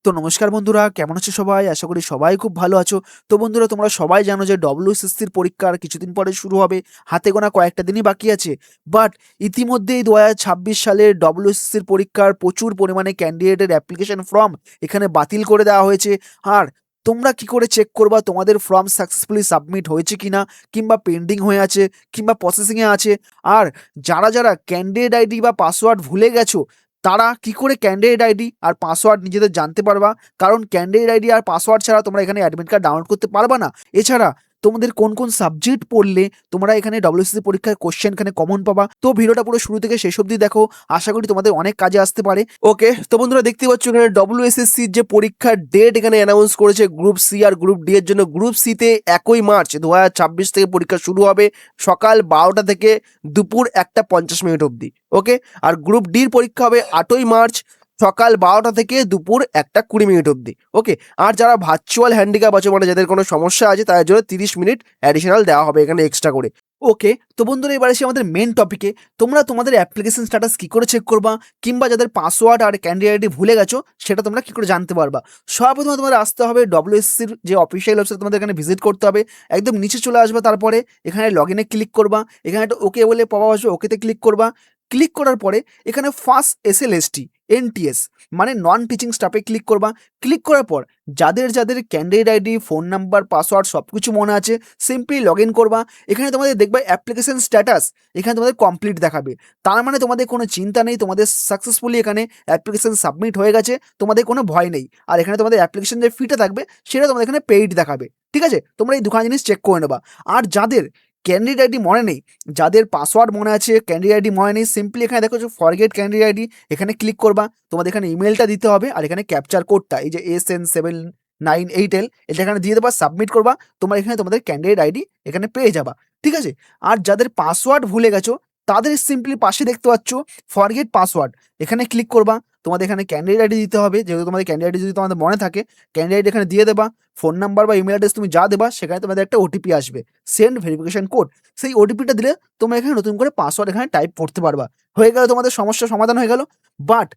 তো নমস্কার বন্ধুরা, কেমন আছো সবাই? আশা করি সবাই খুব ভালো আছো। তো বন্ধুরা, তোমরা সবাই জানো যে ডব্লিউএসএসসির পরীক্ষা আর কিছুদিন পরে শুরু হবে। হাতে গোনা কয়েকটা দিনই বাকি আছে। বাট ইতিমধ্যেই ২০২৬ সালের ডব্লিউএসএসসির পরীক্ষার প্রচুর পরিমাণে ক্যান্ডিডেটের অ্যাপ্লিকেশন ফর্ম এখানে বাতিল করে দেওয়া হয়েছে। আর তোমরা কি করে চেক করবা তোমাদের ফর্ম সাকসেসফুলি সাবমিট হয়েছে কিনা, কিংবা পেন্ডিং হয়ে আছে, কিংবা প্রসেসিংয়ে আছে? আর যারা যারা ক্যান্ডিডেট আইডি বা পাসওয়ার্ড ভুলে গেছো, তারা কি করে ক্যান্ডিডেট আইডি আর পাসওয়ার্ড নিজেদের জানতে পারবা? কারণ ক্যান্ডিডেট আইডি আর পাসওয়ার্ড ছাড়া তোমরা এখানে অ্যাডমিট কার্ড ডাউনলোড করতে পারবা না। এছাড়া তোমাদের কোন কোন সাবজেক্ট পড়লে তোমরা এখানে ডব্লিউসিসি পরীক্ষায় কোশ্চেন এখানে কমন পাবা, তো ভিডিওটা পুরো শুরু থেকে শেষ অবধি দেখো। আশা করি তোমাদের অনেক কাজে আসতে পারে। ওকে, তো বন্ধুরা দেখতে পাচ্ছ এখানে ডব্লিউএসএসসির যে পরীক্ষার ডেট এখানে অ্যানাউন্স করেছে গ্রুপ সি আর গ্রুপ ডি এর জন্য। গ্রুপ সিতে 1 মার্চ 2026 থেকে পরীক্ষা শুরু হবে, সকাল 12টা থেকে দুপুর 1:50 অবধি। ওকে, আর গ্রুপ ডির পরীক্ষা হবে 8ই মার্চ সকাল 12টা থেকে দুপুর 1:20 অবধি। ওকে, আর যারা ভার্চুয়াল হ্যান্ডিক্যাপ আছে, মানে যাদের কোনো সমস্যা আছে, তাদের জন্য 30 মিনিট অ্যাডিশনাল দেওয়া হবে এখানে এক্সট্রা করে। ওকে, তো বন্ধুরা এবার এসে আমাদের মেন টপিকে। তোমরা তোমাদের অ্যাপ্লিকেশন স্ট্যাটাস কি করে চেক করবা, কিংবা যাদের পাসওয়ার্ড আর ক্যান্ডিডেট আইডি ভুলে গেছো সেটা তোমরা কি করে জানতে পারবা? সর্বপ্রথমে তোমাদের আসতে হবে ডব্লিউএসসির যে অফিসিয়াল ওয়েবসাইট, তোমাদের এখানে ভিজিট করতে হবে। একদম নিচে চলে আসবে, তারপরে এখানে লগ ইনে ক্লিক করবা। এখানে একটা ওকে বলে পাওয়া আসবে, ওকেতে ক্লিক করবা। ক্লিক করার পরে এখানে ফার্স্ট এসএলএসটি এনটিএস মানে নন টিচিং স্টাফে ক্লিক করবা। ক্লিক করার পর যাদের যাদের candidate ID, phone number, password সব কিছু মনে আছে, সিম্পলি লগ ইন করবা। এখানে তোমাদের দেখবে অ্যাপ্লিকেশন স্ট্যাটাস এখানে তোমাদের কমপ্লিট দেখাবে। তার মানে তোমাদের কোনো চিন্তা নেই, তোমাদের সাকসেসফুলি এখানে অ্যাপ্লিকেশন সাবমিট হয়ে গেছে, তোমাদের কোনো ভয় নেই। আর এখানে তোমাদের অ্যাপ্লিকেশন যে ফিটা থাকবে সেটা তোমাদের এখানে পেইড দেখাবে। ঠিক আছে, তোমরা এই দুখানা জিনিস চেক করে নেবা। আর যাদের ক্যান্ডিডেট আইডি মনে নেই, যাদের পাসওয়ার্ড মনে আছে, ক্যান্ডিডেট আইডি মনে নেই, সিম্পলি এখানে দেখো যে ফরগেট ক্যান্ডিডেট আইডি, এখানে ক্লিক করবা। তোমাদের এখানে ইমেলটা দিতে হবে, আর এখানে ক্যাপচার কোডটা এই যে SN7988L এটা এখানে দিয়ে দেবা, সাবমিট করবা। তোমার এখানে তোমাদের ক্যান্ডিডেট আইডি এখানে পেয়ে যাবা। ঠিক আছে, আর যাদের পাসওয়ার্ড ভুলে গেছো তাদের সিম্পলি পাশে দেখতে পাচ্ছ ফরগেট পাসওয়ার্ড, এখানে ক্লিক করবা। তোমাদের এখানে ক্যান্ডিডেট আইডি দিতে হবে, যেহেতু তোমাদের ক্যান্ডিডেট আইডি যদি তোমাদের মনে থাকে, ক্যান্ডিডেট আইডি এখানে দিয়ে দেবা। ফোন নাম্বার বা ইমেল অ্যাড্রেস তুমি যা দেবা, সেখানে তোমাদের একটা ওটিপি আসবে, সেন্ড ভেরিফিকেশন কোড। সেই ওটিপিটা দিলে তোমরা এখানে নতুন করে পাসওয়ার্ড এখানে টাইপ করতে পারবা। হয়ে গেল, তোমাদের সমস্যার সমাধান হয়ে গেল। বাট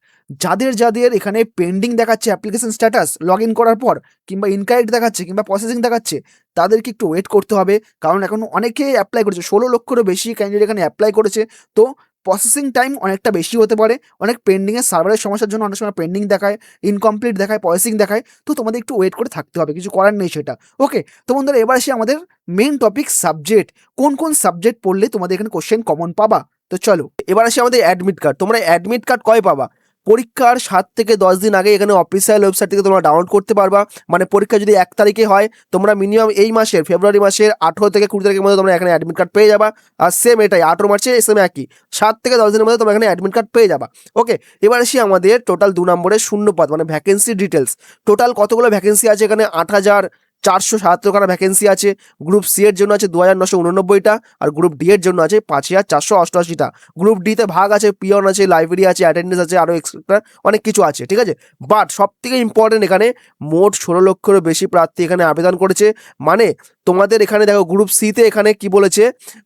যাদের যাদের এখানে পেন্ডিং দেখাচ্ছে অ্যাপ্লিকেশন স্ট্যাটাস লগ ইন করার পর, কিংবা ইনকারেক্ট দেখাচ্ছে, কিংবা প্রসেসিং দেখাচ্ছে, তাদেরকে একটু ওয়েট করতে হবে। কারণ এখন অনেকেই অ্যাপ্লাই করেছে, 16 লক্ষেরও বেশি ক্যান্ডিডেট এখানে অ্যাপ্লাই করেছে। তো প্রসেসিং টাইম অনেকটা বেশি হতে পারে। অনেক পেন্ডিংয়ের সার্ভারের সমস্যার জন্য অনেক সময় পেন্ডিং দেখায়, ইনকমপ্লিট দেখায়, প্রসেসিং দেখায়। তো তোমাদের একটু ওয়েট করে থাকতে হবে, কিছু করার নেই সেটা। ওকে, তো বন্ধুরা এবার আসি আমাদের মেন টপিক, সাবজেক্ট। কোন কোন সাবজেক্ট পড়লে তোমাদের এখানে কোশ্চেন কমন পাবা? তো চলো এবার আসি আমাদের অ্যাডমিট কার্ড। তোমরা অ্যাডমিট কার্ড কয় পাবা? পরীক্ষার 7 থেকে 10 দিন আগে এখানে অফিসিয়াল ওয়েবসাইট থেকে তোমরা ডাউনলোড করতে পারবা। মানে পরীক্ষা যদি 1 তারিখে হয়, তোমরা মিনিমাম এই মাসের ফেব্রুয়ারি মাসের 18 থেকে 20 তারিখের মধ্যে তোমরা এখানে অ্যাডমিট কার্ড পেয়ে যাবা। আর সেম এটাই 18 মার্চে সেম একই 7 থেকে 10 দিনের মধ্যে তোমরা এখানে অ্যাডমিট কার্ড পেয়ে যাবা। ওকে, এবার আসি আমাদের টোটাল 2 নম্বরের শূন্যপদ মানে ভ্যাকেন্সি ডিটেলস। টোটাল কতগুলো ভ্যাকেন্সি আছে এখানে? 8,477খানা ভ্যাকেন্সি আছে। গ্রুপ সি এর জন্য আছে 2,989টা, আর গ্রুপ ডি এর জন্য আছে 5,488টা। গ্রুপ ডিতে ভাগ আছে, পিয়ন আছে, লাইব্রেরি আছে, অ্যাটেন্ডেন্স আছে, আরও এক্সট্রা অনেক কিছু আছে। ঠিক আছে, বাট সব থেকে ইম্পর্টেন্ট এখানে মোট 16 লক্ষেরও বেশি প্রার্থী এখানে আবেদন করেছে। মানে তোমাদের এখানে দেখো গ্রুপ সিতে এখানে কি বলেছে,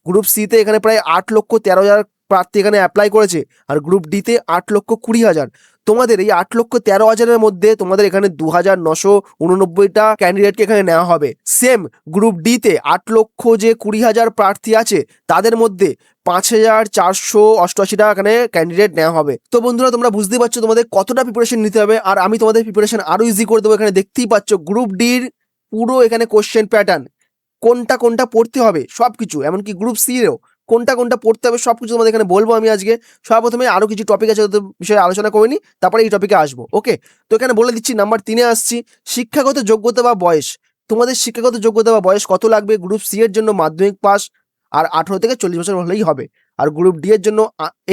গ্রুপ সিতে এখানে প্রায় 8,13,000 প্রার্থী এখানে অ্যাপ্লাই করেছে, আর গ্রুপ ডিতে 8,20,000। তোমাদের এই 8,13,000-এর মধ্যে তোমাদের এখানে 2,989টা ক্যান্ডিডেটকে এখানে নেওয়া হবে। সেম গ্রুপ ডিতে 8,20,000 প্রার্থী আছে, তাদের মধ্যে 5,488টা এখানে ক্যান্ডিডেট নেওয়া হবে। তো বন্ধুরা তোমরা বুঝতেই পারছো তোমাদের কতটা প্রিপারেশন নিতে হবে, আর আমি তোমাদের প্রিপারেশন আরো ইজি করে দেবো। এখানে দেখতেই পাচ্ছ গ্রুপ ডির পুরো এখানে কোশ্চেন প্যাটার্ন, কোনটা কোনটা পড়তে হবে সব কিছু, এমনকি গ্রুপ সিরও কোনটা কোনটা পড়তে হবে সব কিছু তোমাদের এখানে বলবো আমি আজকে। সর্বপ্রথমে আরো কিছু টপিক আছে ওদের বিষয়ে আলোচনা করে নিই, তারপরে এই টপিকে আসবো। ওকে, তো এখানে বলে দিচ্ছি নাম্বার 3-এ আসছি, শিক্ষাগত যোগ্যতা বা বয়স। তোমাদের শিক্ষাগত যোগ্যতা বা বয়স কত লাগবে? গ্রুপ সি এর জন্য মাধ্যমিক পাস আর 18 থেকে 40 বছর হলেই হবে। আর গ্রুপ ডি এর জন্য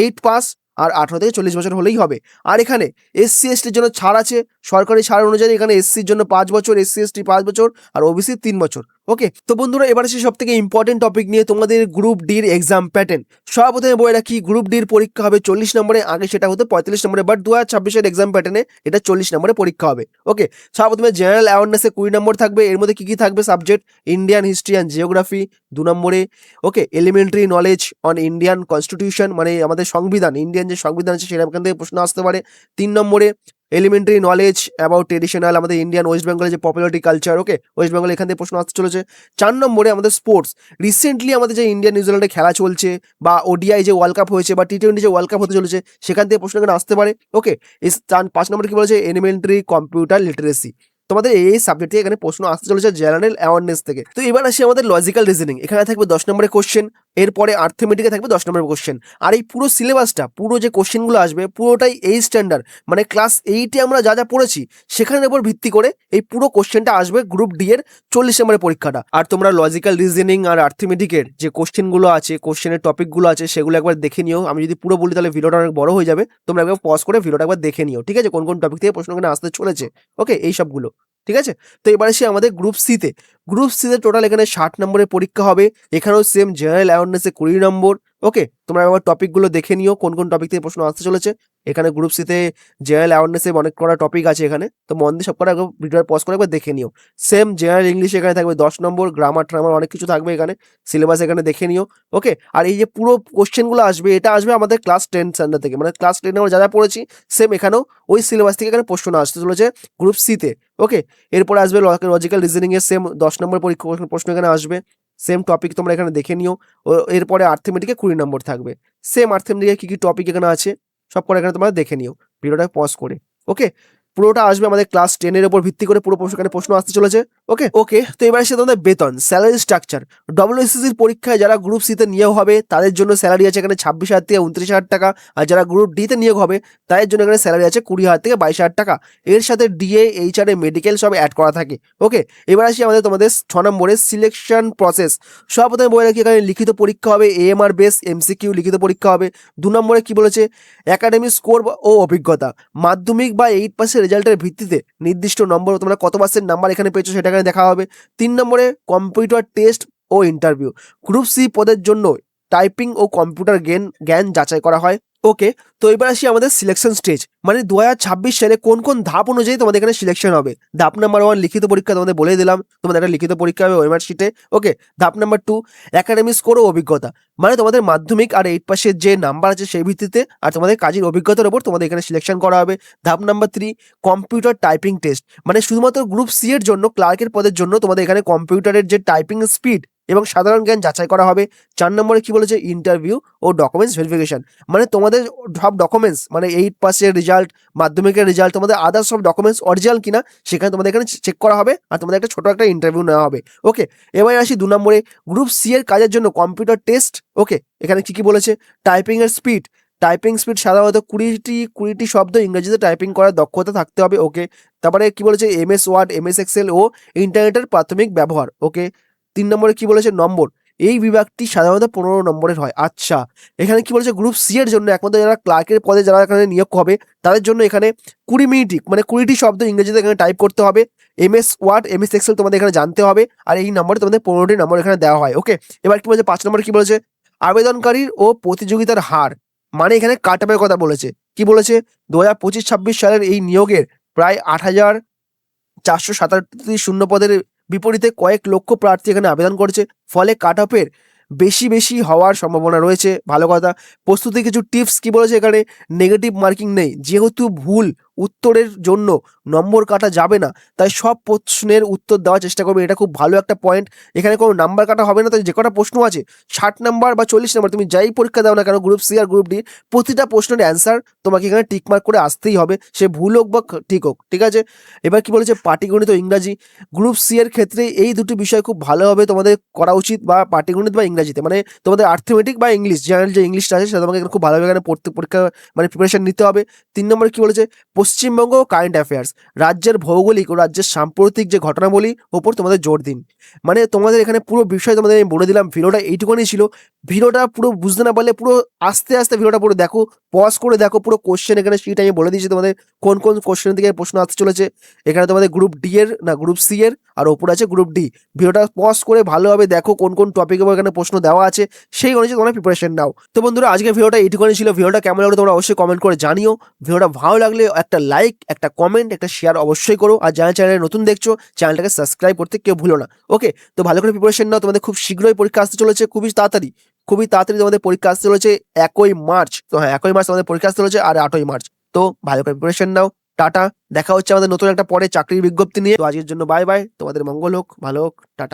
8 পাস আর 18 থেকে 40 বছর হলেই হবে। আর এখানে এসসি এসটির জন্য ছাড় আছে, সরকারি ছাড় অনুযায়ী এখানে এসসির জন্য 5 বছর, এসসি এসটি 5 বছর, আর ওবিসি 3 বছর। ওকে, তো বন্ধুরা এবার আসি সব থেকে ইম্পর্টেন্ট টপিক নিয়ে, তোমাদের গ্রুপ ডির এক্সাম প্যাটার্ন। সর্বপ্রথমে বলে রাখি, গ্রুপ ডির পরীক্ষা হবে 40 নম্বরে, আগে সেটা হতো 45 নম্বরে, বাট 2026-এর এক্সাম প্যাটার্নে এটা 40 নম্বরে পরীক্ষা হবে। ওকে, সর্বপ্রথমে জেনারেল অ্যাওয়ারনেসে 20 নম্বর থাকবে। এর মধ্যে কি থাকবে subject? Indian history and geography 2 নম্বরে। Okay, elementary knowledge on Indian constitution মানে আমাদের সংবিধান, ইন্ডিয়ান যে সংবিধান আছে সেটা এখান থেকে প্রশ্ন আসতে পারে 3 নম্বরে। এলিমেন্টারি নলেজ অ্যাবাউট ট্রেডিশনাল, আমাদের ইন্ডিয়ান ওয়েস্ট বেঙ্গলের যে পপুলারিটি কালচার, ওকে, ওয়েস্ট বেঙ্গল এখান থেকে প্রশ্ন আসতে চলেছে। 4 নম্বরে আমাদের স্পোর্টস, রিসেন্টলি আমাদের যে ইন্ডিয়া নিউজিল্যান্ডে খেলা চলছে, বা ওডিআই যে ওয়ার্ল্ড কাপ হয়েছে, বা টি20 যে ওয়ার্ল্ড কাপ হতে চলেছে, সেখান থেকে প্রশ্ন এখানে আসতে পারে। ওকে, 5 নম্বরে কি বলেছে, এলিমেন্টারি কম্পিউটার লিটারেসি। তোমাদের এই সাবজেক্ট থেকে এখানে প্রশ্ন আসতে চলেছে জেনারেল অ্যাওয়ারনেস থেকে। তো এবার আসি আমাদের লজিক্যাল রিজনিং, এখানে থাকবে 10 নম্বরের কোশ্চেন, এরপরে আর্থমেটিকে থাকবে 10 নম্বরের কোশ্চেন। আর এই পুরো সিলেবাসটা, পুরো যে কোশ্চেনগুলো আসবে, পুরোটাই এই স্ট্যান্ডার্ড, মানে ক্লাস 8-এ আমরা যা যা পড়েছি সেখানের উপর ভিত্তি করে এই পুরো কোশ্চেনটা আসবে গ্রুপ ডি এর 40 নম্বরের পরীক্ষাটা। আর তোমরা লজিক্যাল রিজনিং আর আর্থমেটিকের যে কোশ্চেনগুলো আছে, কোশ্চেনের টপিকগুলো আছে, সেগুলো একবার দেখে নিও। আমি যদি পুরো বলি তাহলে ভিডিওটা অনেক বড় হয়ে যাবে, তোমরা একবার পজ করে ভিডিওটা একবার দেখে নিও, ঠিক আছে, কোন কোন টপিক থেকে প্রশ্ন এখানে আসতে চলেছে। ওকে, এই সবগুলো ঠিক আছে। তো এবার আসি আমাদের গ্রুপ সিতে। গ্রুপ সিতে টোটাল এখানে 60 নম্বরের পরীক্ষা হবে, এখানেও সেম জেনারেল অ্যাওয়ারনেসে 20 নম্বর। ওকে, তোমরা একবার টপিকগুলো দেখে নিও কোন কোন টপিক থেকে প্রশ্ন আসতে চলেছে। এখানে গ্রুপ সিতে জেনারেল অ্যাওয়ারনেসে অনেক কটা টপিক আছে এখানে, তো মন দিয়ে সব কটা ভিডিওর পজ করে একবার দেখে নিও। সেম জেনারেল ইংলিশ এখানে থাকবে 10 নম্বর, গ্রামার ট্রামার অনেক কিছু থাকবে এখানে, সিলেবাস এখানে দেখে নিও। ওকে, আর এই যে পুরো কোশ্চেনগুলো আসবে, এটা আসবে আমাদের ক্লাস 10 স্ট্যান্ডার্ড থেকে, মানে ক্লাস 10 আমরা যা যা পড়েছি সেম এখানেও ওই সিলেবাস থেকে এখানে প্রশ্ন আসতে চলেছে গ্রুপ সিতে। ওকে, এরপরে আসবে লজিক্যাল রিজনিং এর সেম 10 নম্বর পরীক্ষা প্রশ্ন এখানে আসবে, সেম টপিক তোমরা এখানে দেখে নিও। ও এরপরে আর্থমেটিকে 20 নম্বর থাকবে, সেম আর্থমেটিকে কি কি টপিক এখানে আছে সব করে এখানে তোমরা দেখে নিও ভিডিওটা পজ করে। ওকে, পুরোটা আসবে আমাদের ক্লাস 10 এর উপর ভিত্তি করে পুরো এখানে প্রশ্ন আসতে চলেছে। ওকে ওকে, তো এবার এসে তোমাদের বেতন, স্যালারি স্ট্রাকচার। ডব্লিউএসএসসির পরীক্ষায় যারা গ্রুপ সিতে নিয়োগ হবে তাদের জন্য স্যালারি আছে এখানে 26,000 থেকে 29,000 টাকা, আর যারা গ্রুপ ডিতে নিয়োগ হবে তাদের জন্য এখানে স্যালারি আছে 20,000 থেকে 22,000 টাকা। এর সাথে ডিএ, এইচআরএ, মেডিকেল সব অ্যাড করা থাকে। ওকে, এবার আসি আমাদের তোমাদের 6 নম্বরে সিলেকশন প্রসেস। সর্বপ্রথমে বলে রাখি এখানে লিখিত পরীক্ষা হবে, এএমআর বেস এমসিকিউ লিখিত পরীক্ষা হবে। 2 নম্বরে কি বলেছে, একাডেমিক স্কোর ও অভিজ্ঞতা, মাধ্যমিক বা 8 পাসের রেজাল্টের ভিত্তিতে নির্দিষ্ট নম্বর, তোমরা কত পার্সেন্ট নাম্বার এখানে পেয়েছো সেটা এখানে দেখা হবে। 3 নম্বরে কম্পিউটার টেস্ট ও ইন্টারভিউ, গ্রুপ সি পদের জন্য টাইপিং ও কম্পিউটার জ্ঞান যাচাই করা হয়। ওকে, তো এবার আসি আমাদের সিলেকশন স্টেজ, মানে 2026 সালে কোন কোন ধাপ অনুযায়ী তোমাদের এখানে সিলেকশন হবে। ধাপ নাম্বার 1 লিখিত পরীক্ষা, তোমাদের বলে দিলাম তোমাদের একটা লিখিত পরীক্ষা হবে ওএমআর শিটে। ওকে, ধাপ নাম্বার 2 একাডেমিক স্কোর ও অভিজ্ঞতা, মানে তোমাদের মাধ্যমিক আর 8 পাসের যে নাম্বার আছে সেই ভিত্তিতে আর তোমাদের কাজের অভিজ্ঞতার উপর তোমাদের এখানে সিলেকশন করা হবে। ধাপ নাম্বার 3 কম্পিউটার টাইপিং টেস্ট, মানে শুধুমাত্র গ্রুপ সি এর জন্য ক্লার্কের পদের জন্য তোমাদের এখানে কম্পিউটারের যে টাইপিং স্পিড এবং সাধারণ জ্ঞান যাচাই করা হবে। 4 নম্বরে কি বলেছে, ইন্টারভিউ ও ডকুমেন্টস ভেরিফিকেশন, মানে তোমাদের সব ডকুমেন্টস, মানে 8 পাসের রেজাল্ট, মাধ্যমিকের রেজাল্ট, তোমাদের আদার্স সব ডকুমেন্টস অরিজিনাল কিনা সেখানে তোমাদের এখানে চেক করা হবে, আর তোমাদের একটা ছোট একটা ইন্টারভিউ নেওয়া হবে। ওকে, এবার আসি 2 নম্বরে গ্রুপ সি এর কাজের জন্য কম্পিউটার টেস্ট। ওকে, এখানে কি কি বলেছে, টাইপিং এর স্পিড, টাইপিং স্পিড সাধারণত 20টি শব্দ ইংরেজিতে টাইপিং করার দক্ষতা থাকতে হবে। ওকে, তারপরে কি বলেছে, এমএস ওয়ার্ড, এমএস এক্সেল ও ইন্টারনেটের প্রাথমিক ব্যবহার। ওকে, 3 নম্বরে কি বলেছে, নম্বর, এই বিভাগটি সাধারণত 15 নম্বরের হয়। আচ্ছা, এখানে কি বলেছে, গ্রুপ সি এর জন্য একমাত্র যারা ক্লার্কের পদে যারা এখানে নিয়োগ হবে তাদের জন্য এখানে 20 মিনিট, মানে 20টি শব্দ ইংরেজিতে এখানে টাইপ করতে হবে। এমএস ওয়ার্ড, এমএস এক্সেল তোমাদের এখানে জানতে হবে, আর এই নম্বরে তোমাদের 15টি নম্বর এখানে দেওয়া হয়। ওকে, এবার কি বলেছে 5 নম্বরে কি বলেছে, আবেদনকারীর ও প্রতিযোগিতার হার, মানে এখানে কাট অফের কথা বলেছে। কি বলেছে, 2025-26 সালের এই নিয়োগের প্রায় 8,467টি শূন্য পদের বিপরীতে কয়েক লক্ষ প্রার্থী এখানে আবেদন করেছে, ফলে কাট অফের বেশি হওয়ার সম্ভাবনা রয়েছে। ভালো কথা। প্রস্তুতি কিছু টিপস কি বলেছে, এখানে নেগেটিভ মার্কিং নেই, যেহেতু ভুল উত্তরের জন্য নম্বর কাটা যাবে না তাই সব প্রশ্নের উত্তর দেওয়ার চেষ্টা করবে, এটা খুব ভালো একটা পয়েন্ট। এখানে কোনো নাম্বার কাটা হবে না, তাই যে কটা প্রশ্ন আছে 60 নাম্বার বা 40 নাম্বার তুমি যাই পরীক্ষা দাও না কেন গ্রুপ সি আর গ্রুপ ডি, প্রতিটা প্রশ্নের অ্যান্সার তোমাকে এখানে টিক মার্ক করে আসতেই হবে, সে ভুল হোক বা ঠিক হোক, ঠিক আছে। এবার কি বলেছে, পাটিগণিত ও ইংরাজি, গ্রুপ সি এর ক্ষেত্রে এই দুটি বিষয় খুব ভালোভাবে তোমাদের করা উচিত, বা পাটিগণিত বা ইংরাজিতে, মানে তোমাদের আর্থমেটিক বা ইংলিশ, জেনারেল যে ইংলিশটা আছে সেটা তোমাকে এখানে খুব ভালোভাবে এখানে পড়তে পরীক্ষা মানে প্রিপারেশন নিতে হবে। 3 নম্বরে কি বলেছে, পশ্চিমবঙ্গ ও কারেন্ট অ্যাফেয়ার্স, রাজ্যের ভৌগোলিক ও রাজ্যের সাম্প্রতিক যে ঘটনাবলী ওপর তোমাদের জোর দিন, মানে তোমাদের এখানে পুরো বিষয় তোমাদের আমি বলে দিলাম। ভিডিওটা এইটুকুনি ছিল, ভিডিওটা পুরো বুঝতে না পারলে পুরো আস্তে আস্তে ভিডিওটা পুরো দেখো, পজ করে দেখো, পুরো কোশ্চেন এখানে শিট আমি বলে দিয়েছি তোমাদের কোন কোন কোশ্চেন থেকে প্রশ্ন আসতে চলেছে। এখানে তোমাদের গ্রুপ ডি এর না গ্রুপ সি এর, আর ওপরে আছে গ্রুপ ডি। ভিডিওটা পজ করে ভালোভাবে দেখো কোন কোন টপিকের উপর এখানে প্রশ্ন দেওয়া আছে, সেই অনুযায়ী তোমরা প্রিপারেশন নাও। তো বন্ধুরা, আজকে ভিডিওটা এইটুকুনি ছিল। ভিডিওটা কেমন লাগলো তোমরা অবশ্যই কমেন্ট করে জানিও। ভিডিওটা ভালো লাগলে একটা লাইক, একটা কমেন্ট, একটা শেয়ার অবশ্যই করো, আর যারা চ্যানেলে নতুন দেখছো চ্যানেলটাকে সাবস্ক্রাইব করতে কেউ ভুলো না। ওকে, তো ভালো করে প্রিপারেশন নাও, তোমাদের খুব শীঘ্রই পরীক্ষা আসতে চলেছে, খুবই তাড়াতাড়ি তোমাদের পরীক্ষা আসতে চলেছে 1ই মার্চ। তো হ্যাঁ, 1ই মার্চ তোমাদের পরীক্ষা আসতে চলেছে, আর 8ই মার্চ। তো ভালো করে প্রিপারেশন নাও। টাটা। দেখা হচ্ছে আমাদের নতুন একটা পরে চাকরির বিজ্ঞপ্তি নিয়ে। তো আজকের জন্য বাই বাই, তোমাদের মঙ্গল হোক, ভালো হোক, টাটা।